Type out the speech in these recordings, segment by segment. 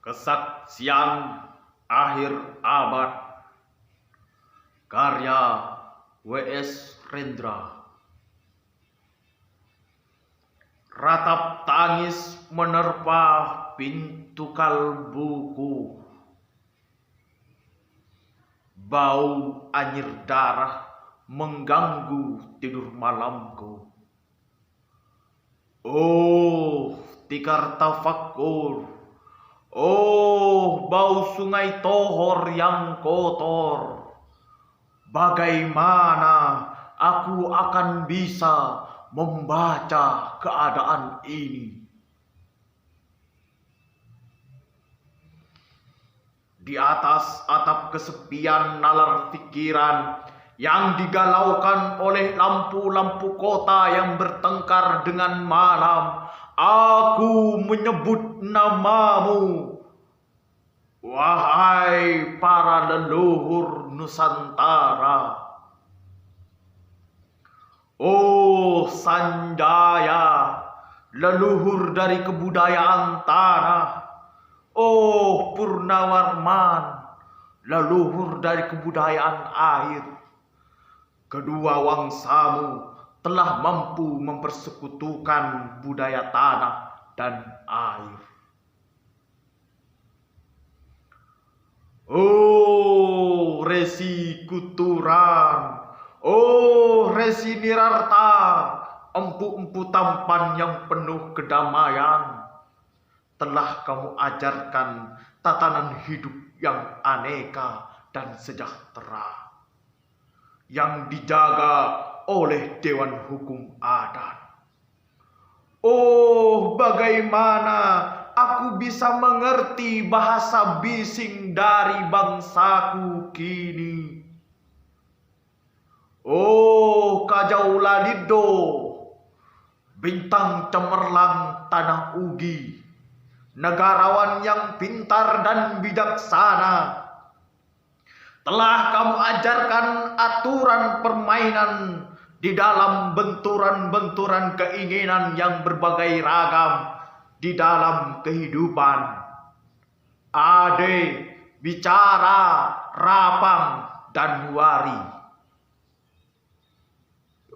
Kesaksian Akhir Abad karya W.S. Rendra. Ratap tangis menerpa pintu kalbuku, bau anyir darah mengganggu tidur malamku. Oh, tikar tafakur, oh bau sungai Tohor yang kotor. Bagaimana aku akan bisa membaca keadaan ini? Di atas atap kesepian nalar pikiran yang digalaukan oleh lampu-lampu kota yang bertengkar dengan malam, aku menyebut namamu. Wahai para leluhur Nusantara, oh Sanjaya, leluhur dari kebudayaan tanah. Oh Purnawarman, leluhur dari kebudayaan air. Kedua wangsamu telah mampu mempersekutukan budaya tanah dan air. Oh Resi Kuturan, oh Resi Nirarta, empu-empu tampan yang penuh kedamaian, telah kamu ajarkan tatanan hidup yang aneka dan sejahtera, yang dijaga oleh Dewan Hukum Adat. Oh, bagaimana aku bisa mengerti bahasa bising dari bangsaku kini. Oh, Kajau Lalido, bintang cemerlang tanah Ugi, negarawan yang pintar dan bijaksana, telah kamu ajarkan aturan permainan di dalam benturan-benturan keinginan yang berbagai ragam di dalam kehidupan. Ade, bicara, rapang, dan wari.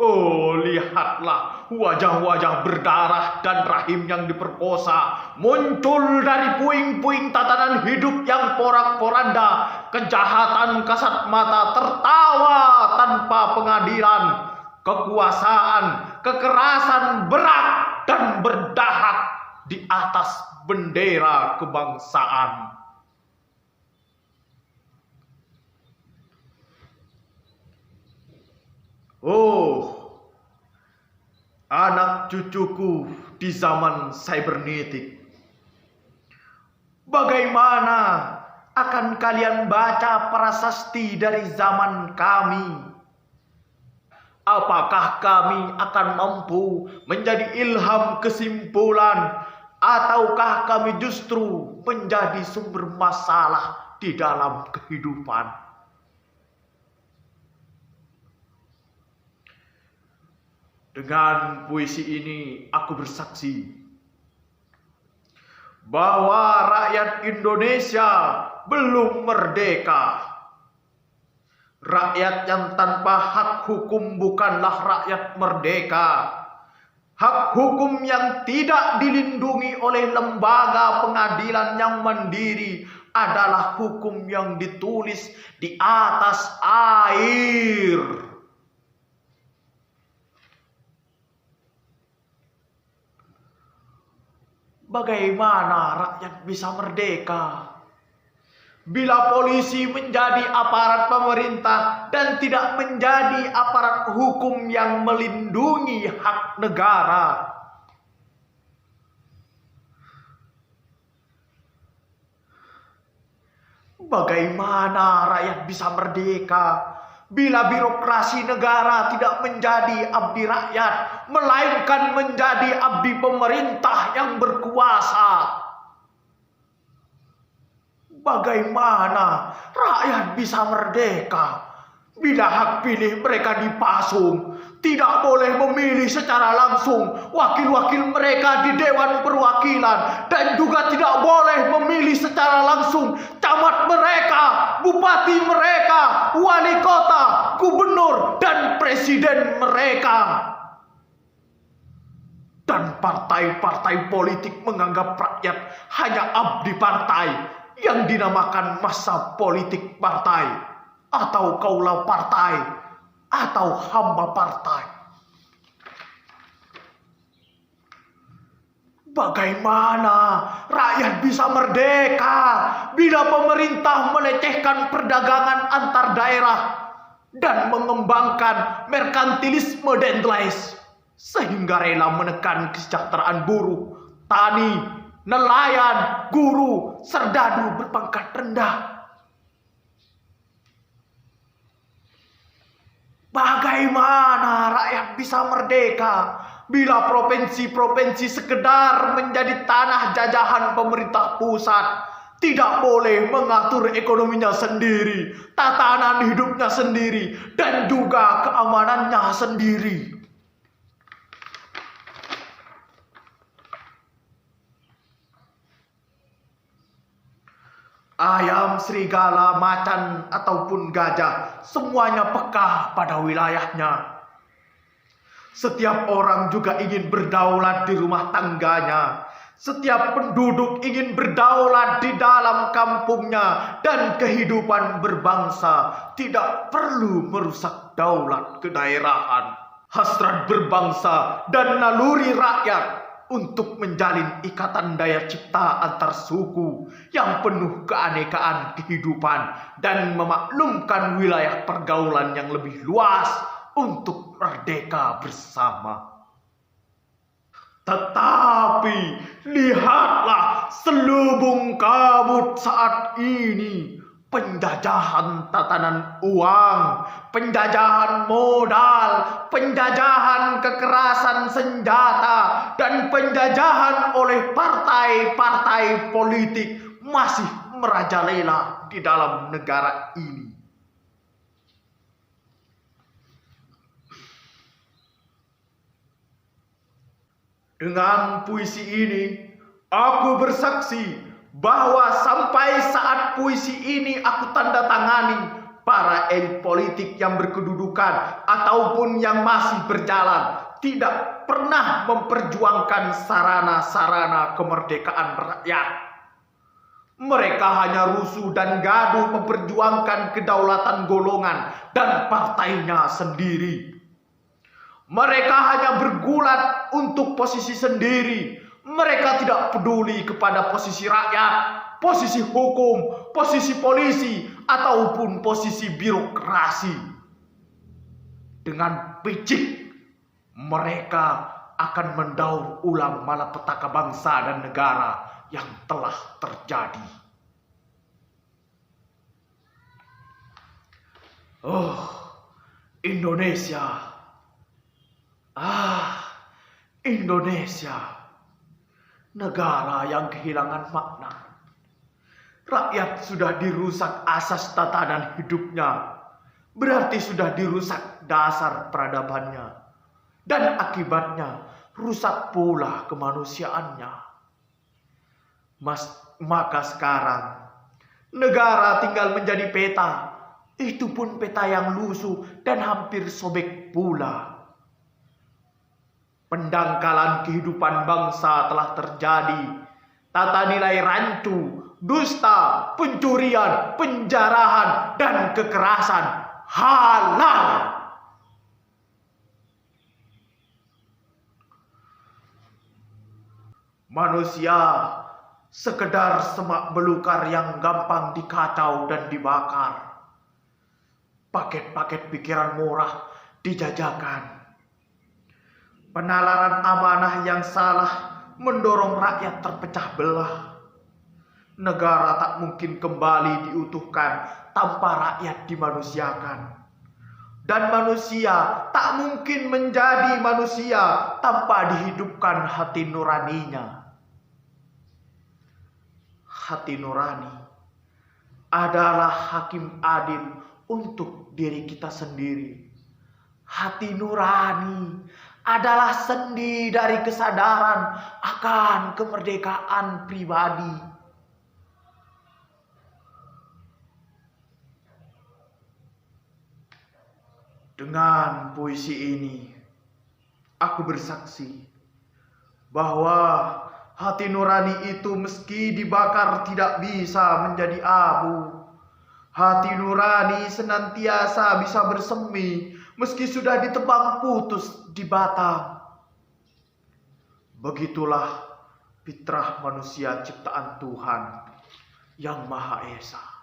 Oh, lihatlah wajah-wajah berdarah dan rahim yang diperkosa muncul dari puing-puing tatanan hidup yang porak-poranda. Kejahatan kasat mata tertawa tanpa pengadilan. Kekuasaan, kekerasan berat dan berdahak di atas bendera kebangsaan. Oh, anak cucuku di zaman cybernetik, bagaimana akan kalian baca prasasti dari zaman kami? Apakah kami akan mampu menjadi ilham kesimpulan, ataukah kami justru menjadi sumber masalah di dalam kehidupan? Dengan puisi ini aku bersaksi bahwa rakyat Indonesia belum merdeka. Rakyat yang tanpa hak hukum bukanlah rakyat merdeka. Hak hukum yang tidak dilindungi oleh lembaga pengadilan yang mandiri adalah hukum yang ditulis di atas air. Bagaimana rakyat bisa merdeka bila polisi menjadi aparat pemerintah dan tidak menjadi aparat hukum yang melindungi hak negara? Bagaimana rakyat bisa merdeka bila birokrasi negara tidak menjadi abdi rakyat, melainkan menjadi abdi pemerintah yang berkuasa? Bagaimana rakyat bisa merdeka Bila hak pilih mereka dipasung, tidak boleh memilih secara langsung wakil-wakil mereka di Dewan Perwakilan, dan juga tidak boleh memilih secara langsung camat mereka, bupati mereka, wali kota, gubernur, dan presiden mereka. Dan partai-partai politik menganggap rakyat hanya abdi partai yang dinamakan massa politik partai, atau kaula partai, atau hamba partai. Bagaimana rakyat bisa merdeka bila pemerintah melecehkan perdagangan antar daerah dan mengembangkan merkantilisme dendles, sehingga rela menekan kesejahteraan buruh, tani, nelayan, guru, serdadu berpangkat rendah? Bagaimana rakyat bisa merdeka bila provinsi-provinsi sekedar menjadi tanah jajahan pemerintah pusat, tidak boleh mengatur ekonominya sendiri, tatanan hidupnya sendiri, dan juga keamanannya sendiri? Ayam, serigala, macan, ataupun gajah, semuanya peka pada wilayahnya. Setiap orang juga ingin berdaulat di rumah tangganya. Setiap penduduk ingin berdaulat di dalam kampungnya, dan kehidupan berbangsa tidak perlu merusak daulat kedaerahan. Hasrat berbangsa dan naluri rakyat untuk menjalin ikatan daya cipta antar suku yang penuh keanekaan kehidupan dan memaklumkan wilayah pergaulan yang lebih luas untuk merdeka bersama. Tetapi lihatlah selubung kabut saat ini. Penjajahan tatanan uang, penjajahan modal, penjajahan kekerasan senjata, dan penjajahan oleh partai-partai politik masih merajalela di dalam negara ini. Dengan puisi ini, aku bersaksi bahwa sampai saat puisi ini aku tanda tangani, para elit politik yang berkedudukan ataupun yang masih berjalan tidak pernah memperjuangkan sarana-sarana kemerdekaan rakyat. Mereka hanya rusuh dan gaduh memperjuangkan kedaulatan golongan dan partainya sendiri. Mereka hanya bergulat untuk posisi sendiri. Mereka tidak peduli kepada posisi rakyat, posisi hukum, posisi polisi, ataupun posisi birokrasi. Dengan picik, mereka akan mendaur ulang malapetaka bangsa dan negara yang telah terjadi. Oh, Indonesia. Indonesia. Negara yang kehilangan makna. Rakyat sudah dirusak asas tatanan hidupnya. Berarti sudah dirusak dasar peradabannya. Dan akibatnya rusak pula kemanusiaannya. Maka sekarang negara tinggal menjadi peta. Itu pun peta yang lusuh dan hampir sobek pula. Pendangkalan kehidupan bangsa telah terjadi. Tata nilai rancu, dusta, pencurian, penjarahan, dan kekerasan halal. Manusia sekedar semak belukar yang gampang dikacau dan dibakar. Paket-paket pikiran murah dijajakan. Penalaran amanah yang salah mendorong rakyat terpecah belah. Negara tak mungkin kembali diutuhkan tanpa rakyat dimanusiakan. Dan manusia tak mungkin menjadi manusia tanpa dihidupkan hati nuraninya. Hati nurani adalah hakim adil untuk diri kita sendiri. Hati nurani adalah sendi dari kesadaran akan kemerdekaan pribadi. Dengan puisi ini, aku bersaksi bahwa hati nurani itu meski dibakar tidak bisa menjadi abu. Hati nurani senantiasa bisa bersemi meski sudah ditebang putus di batang. Begitulah fitrah manusia ciptaan Tuhan yang Maha Esa.